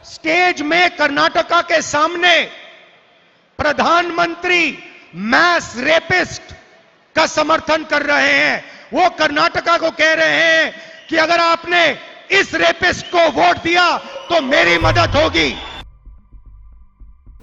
Stage में कर्नाटका के सामने प्रधानमंत्री मैस रेपिस्ट का समर्थन कर रहे हैं। वो कर्नाटका को कह रहे हैं कि अगर आपने इस रेपिस्ट को वोट दिया तो मेरी मदद होगी।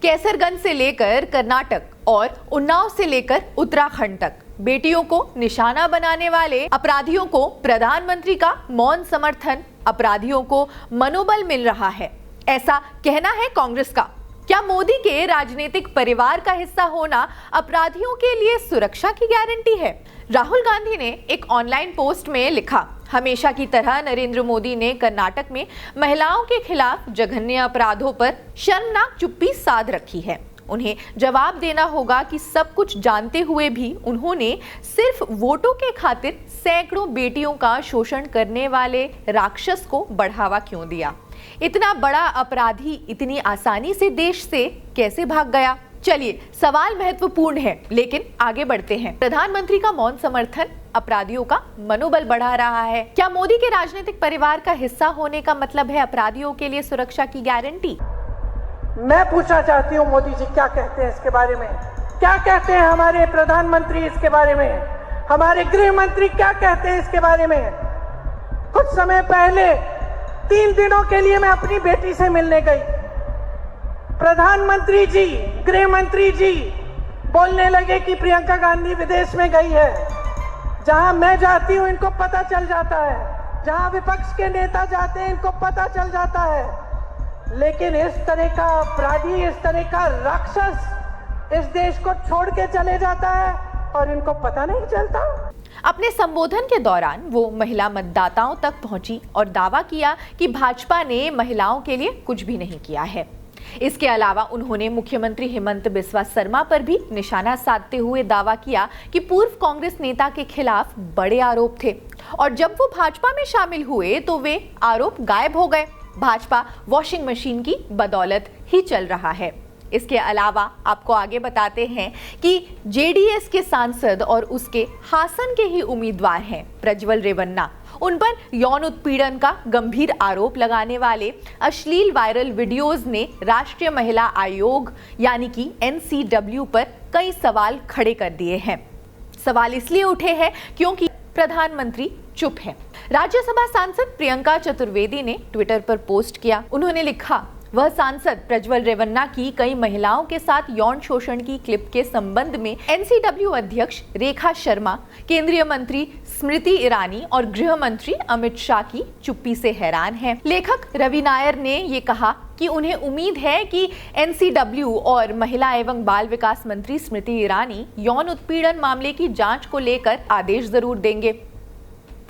कैसरगंज से लेकर कर्नाटक और उन्नाव से लेकर उत्तराखंड तक बेटियों को निशाना बनाने वाले अपराधियों को प्रधानमंत्री का मौन समर्थन, अपराधियों को मनोबल मिल रहा है, ऐसा कहना है कांग्रेस का। क्या मोदी के राजनीतिक परिवार का हिस्सा होना अपराधियों के लिए सुरक्षा की गारंटी है? राहुल गांधी ने एक ऑनलाइन पोस्ट में लिखा, हमेशा की तरह नरेंद्र मोदी ने कर्नाटक में महिलाओं के खिलाफ जघन्य अपराधों पर शर्मनाक चुप्पी साध रखी है। उन्हें जवाब देना होगा कि सब कुछ जानते हुए भी उन्होंने सिर्फ वोटों के खातिर सैकड़ों बेटियों का शोषण करने वाले राक्षस को बढ़ावा क्यों दिया? इतना बड़ा अपराधी इतनी आसानी से देश से कैसे भाग गया? चलिए, सवाल महत्वपूर्ण है, लेकिन आगे बढ़ते हैं। प्रधानमंत्री का मौन समर्थन अपराधियों का मनोबल बढ़ा रहा है। क्या मोदी के राजनीतिक परिवार का हिस्सा होने का मतलब है अपराधियों के लिए सुरक्षा की गारंटी? मैं पूछना चाहती हूँ, मोदी जी क्या कहते हैं इसके बारे में? क्या कहते हैं हमारे प्रधानमंत्री इसके बारे में? हमारे गृह मंत्री क्या कहते हैं इसके बारे में? कुछ समय पहले 3 दिनों के लिए मैं अपनी बेटी से मिलने गई। प्रधानमंत्री जी, गृह मंत्री जी बोलने लगे कि प्रियंका गांधी विदेश में गई है। जहां मैं जाती हूं इनको पता चल जाता है, जहां विपक्ष के नेता जाते हैं इनको पता चल जाता है। लेकिन इस तरह का अपराधी, इस तरह का राक्षस इस देश को छोड़ के चले जाता है और इनको पता नहीं चलता। अपने संबोधन के दौरान वो महिला मतदाताओं तक पहुंची और दावा किया कि भाजपा ने महिलाओं के लिए कुछ भी नहीं किया है। इसके अलावा उन्होंने मुख्यमंत्री हेमंत बिस्वा शर्मा पर भी निशाना साधते हुए दावा किया कि पूर्व कांग्रेस नेता के खिलाफ बड़े आरोप थे और जब वो भाजपा में शामिल हुए तो वे आरोप गायब हो गए। भाजपा वॉशिंग मशीन की बदौलत ही चल रहा है। इसके अलावा आपको आगे बताते हैं कि जेडीएस के सांसद और उसके हासन के ही उम्मीदवार हैं प्रज्वल रेवन्ना। उन पर यौन उत्पीड़न का गंभीर आरोप लगाने वाले अश्लील वायरल वीडियोस ने राष्ट्रीय महिला आयोग यानी कि NCW पर कई सवाल खड़े कर दिए हैं। सवाल इसलिए उठे हैं क्योंकि प्रधानमंत्री चुप है। राज्यसभा सांसद प्रियंका चतुर्वेदी ने ट्विटर पर पोस्ट किया। उन्होंने लिखा, वह सांसद प्रज्वल रेवन्ना की कई महिलाओं के साथ यौन शोषण की क्लिप के संबंध में NCW अध्यक्ष रेखा शर्मा, केंद्रीय मंत्री स्मृति ईरानी और गृह मंत्री अमित शाह की चुप्पी से हैरान हैं। लेखक रवि नायर ने ये कहा कि उन्हें उम्मीद है कि NCW और महिला एवं बाल विकास मंत्री स्मृति ईरानी यौन उत्पीड़न मामले की जांच को लेकर आदेश जरूर देंगे।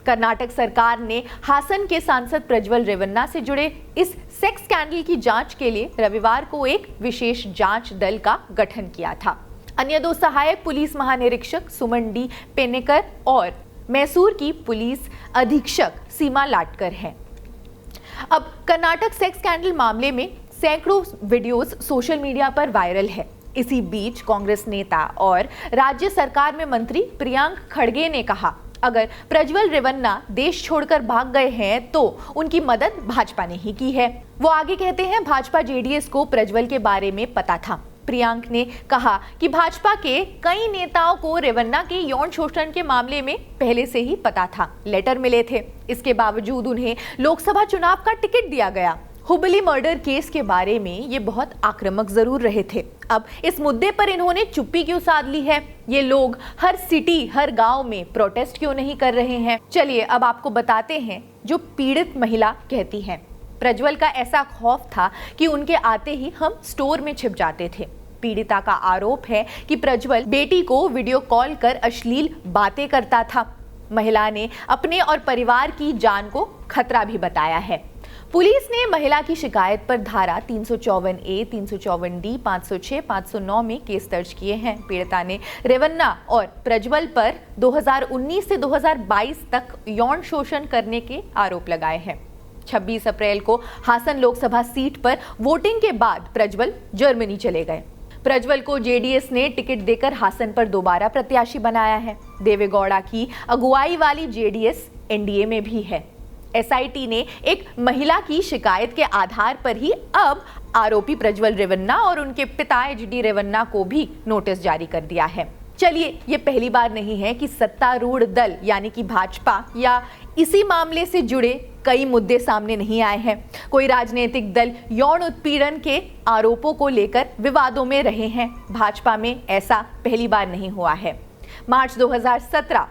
कर्नाटक सरकार ने हासन के सांसद प्रज्वल रेवन्ना से जुड़े इस सेक्स स्कैंडल की जांच के लिए रविवार को एक विशेष जांच दल का गठन किया था। अन्य 2 सहायक पुलिस महानिरीक्षक सुमन डी पेनेकर और मैसूर की पुलिस अधीक्षक सीमा लाटकर हैं। अब कर्नाटक सेक्स स्कैंडल मामले में सैकड़ों वीडियोस सोशल मीडिया पर वायरल है। इसी बीच कांग्रेस नेता और राज्य सरकार में मंत्री प्रियांक खड़गे ने कहा, अगर प्रज्वल रेवन्ना देश छोड़कर भाग गए हैं तो उनकी मदद भाजपा ने ही की है। वो आगे कहते हैं, भाजपा जेडीएस को प्रज्वल के बारे में पता था। प्रियांक ने कहा कि भाजपा के कई नेताओं को रेवन्ना के यौन शोषण के मामले में पहले से ही पता था, लेटर मिले थे। इसके बावजूद उन्हें लोकसभा चुनाव का टिकट दिया गया। हुबली मर्डर केस के बारे में ये बहुत आक्रामक जरूर रहे थे। अब इस मुद्दे पर इन्होंने चुप्पी क्यों साध ली है? ये लोग हर सिटी, हर गांव में प्रोटेस्ट क्यों नहीं कर रहे हैं? चलिए अब आपको बताते हैं जो पीड़ित महिला कहती हैं। प्रज्वल का ऐसा खौफ था कि उनके आते ही हम स्टोर में छिप जाते थे। पीड़िता का आरोप है कि प्रज्वल बेटी को वीडियो कॉल कर अश्लील बातें करता था। महिला ने अपने और परिवार की जान को खतरा भी बताया है। पुलिस ने महिला की शिकायत पर धारा 354A, 354D, 506, 509 में केस दर्ज किए हैं। पीड़िता ने रेवन्ना और प्रज्वल पर 2019 से 2022 तक यौन शोषण करने के आरोप लगाए हैं। 26 अप्रैल को हासन लोकसभा सीट पर वोटिंग के बाद प्रज्वल जर्मनी चले गए। प्रज्वल को जेडीएस ने टिकट देकर हासन पर दोबारा प्रत्याशी बनाया है। देवेगौड़ा की अगुवाई वाली जेडीएस एनडीए में भी है। एसआईटी ने एक महिला की शिकायत के आधार पर ही अब आरोपी प्रज्वल रेवन्ना और उनके पिता एचडी रेवन्ना को भी नोटिस जारी कर दिया है। चलिए, ये पहली बार नहीं है कि सत्तारूढ़ दल यानी कि भाजपा या इसी मामले से जुड़े कई मुद्दे सामने नहीं आए हैं। कोई राजनीतिक दल यौन उत्पीड़न के आरोपों को लेकर विवादों में रहे हैं। भाजपा में ऐसा पहली बार नहीं हुआ है। मार्च 2017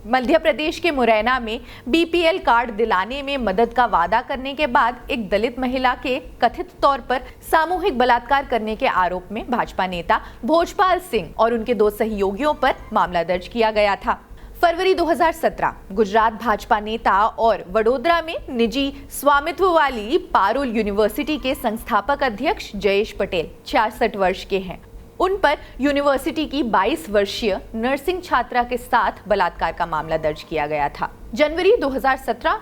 मध्य प्रदेश के मुरैना में बीपीएल कार्ड दिलाने में मदद का वादा करने के बाद एक दलित महिला के कथित तौर पर सामूहिक बलात्कार करने के आरोप में भाजपा नेता भोजपाल सिंह और उनके 2 सहयोगियों पर मामला दर्ज किया गया था। फरवरी 2017 गुजरात भाजपा नेता और वडोदरा में निजी स्वामित्व वाली पारुल यूनिवर्सिटी के संस्थापक अध्यक्ष जयेश पटेल 66 वर्ष के हैं। उन पर यूनिवर्सिटी की 22 वर्षीय नर्सिंग छात्रा के साथ बलात्कार का मामला दर्ज किया गया था। जनवरी 2017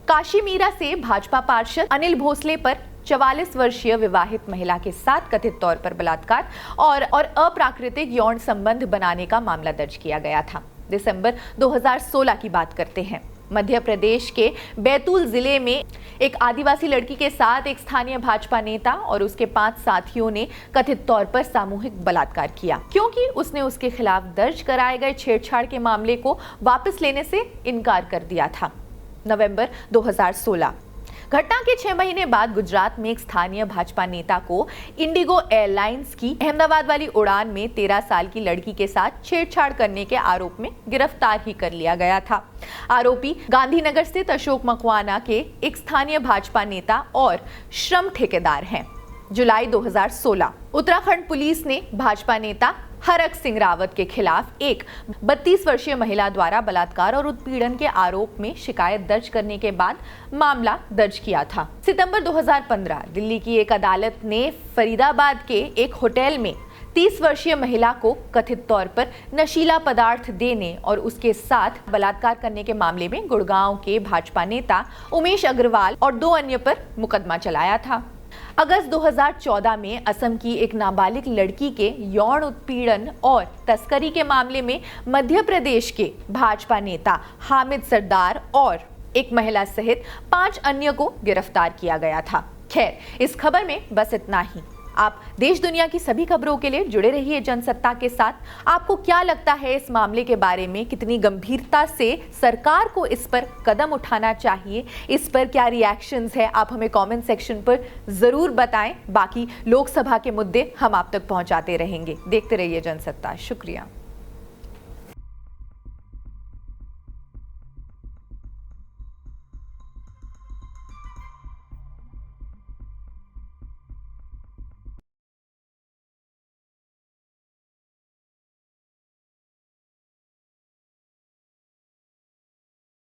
काशीमीरा से भाजपा पार्षद अनिल भोसले पर 44 वर्षीय विवाहित महिला के साथ कथित तौर पर बलात्कार और अप्राकृतिक यौन संबंध बनाने का मामला दर्ज किया गया था। दिसंबर 2016 की बात करते हैं। मध्य प्रदेश के बैतूल जिले में एक आदिवासी लड़की के साथ एक स्थानीय भाजपा नेता और उसके 5 साथियों ने कथित तौर पर सामूहिक बलात्कार किया, क्योंकि उसने उसके खिलाफ दर्ज कराए गए छेड़छाड़ के मामले को वापस लेने से इनकार कर दिया था। नवंबर 2016 घटना के 6 महीने बाद गुजरात में एक स्थानीय भाजपा नेता को इंडिगो एयरलाइंस की अहमदाबाद वाली उड़ान में 13 साल की लड़की के साथ छेड़छाड़ करने के आरोप में गिरफ्तार ही कर लिया गया था। आरोपी गांधीनगर स्थित अशोक मकवाना के एक स्थानीय भाजपा नेता और श्रम ठेकेदार हैं। जुलाई 2016 उत्तराखंड पुलिस ने भाजपा नेता हरक सिंह रावत के खिलाफ एक 32 वर्षीय महिला द्वारा बलात्कार और उत्पीड़न के आरोप में शिकायत दर्ज करने के बाद मामला दर्ज किया था। सितंबर 2015 दिल्ली की एक अदालत ने फरीदाबाद के एक होटल में 30 वर्षीय महिला को कथित तौर पर नशीला पदार्थ देने और उसके साथ बलात्कार करने के मामले में गुड़गांव के भाजपा नेता उमेश अग्रवाल और 2 अन्य पर मुकदमा चलाया था। अगस्त 2014 में असम की एक नाबालिग लड़की के यौन उत्पीड़न और तस्करी के मामले में मध्य प्रदेश के भाजपा नेता हामिद सरदार और एक महिला सहित 5 अन्य को गिरफ्तार किया गया था। खैर, इस खबर में बस इतना ही। आप देश दुनिया की सभी खबरों के लिए जुड़े रहिए जनसत्ता के साथ। आपको क्या लगता है इस मामले के बारे में? कितनी गंभीरता से सरकार को इस पर कदम उठाना चाहिए? इस पर क्या रिएक्शंस है? आप हमें कमेंट सेक्शन पर जरूर बताएं। बाकी लोकसभा के मुद्दे हम आप तक पहुंचाते रहेंगे। देखते रहिए जनसत्ता। शुक्रिया।